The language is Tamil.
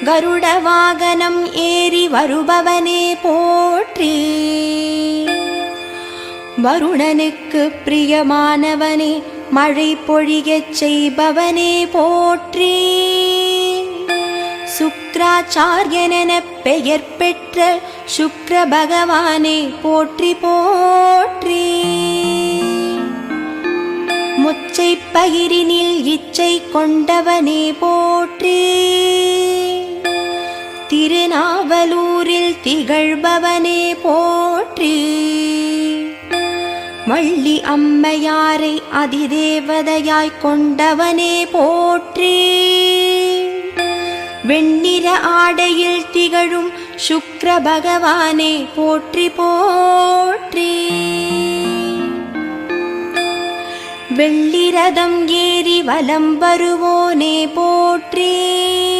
கருட வாகனம் ஏறி வருபவனே போற்றி. வருணனுக்கு பிரியமானவனே மழை பொழியச் செய்பவனே போற்றி. சுக்ராச்சாரியனெனப் பெயர் பெற்ற சுக்ர பகவானே போற்றி போற்றி. முச்சை பயிரினில் இச்சை கொண்டவனே போற்றி. திருநாவலூரில் திகழ்பவனே போற்றி. வள்ளி அம்மையாரை அதிதேவதையாய் கொண்டவனே போற்றி. வெண்ணிற ஆடையில் திகழும் சுக்ர பகவானே போற்றி போற்றி. வெள்ளிரதம் ஏறி வலம் வருவோனே போற்றி.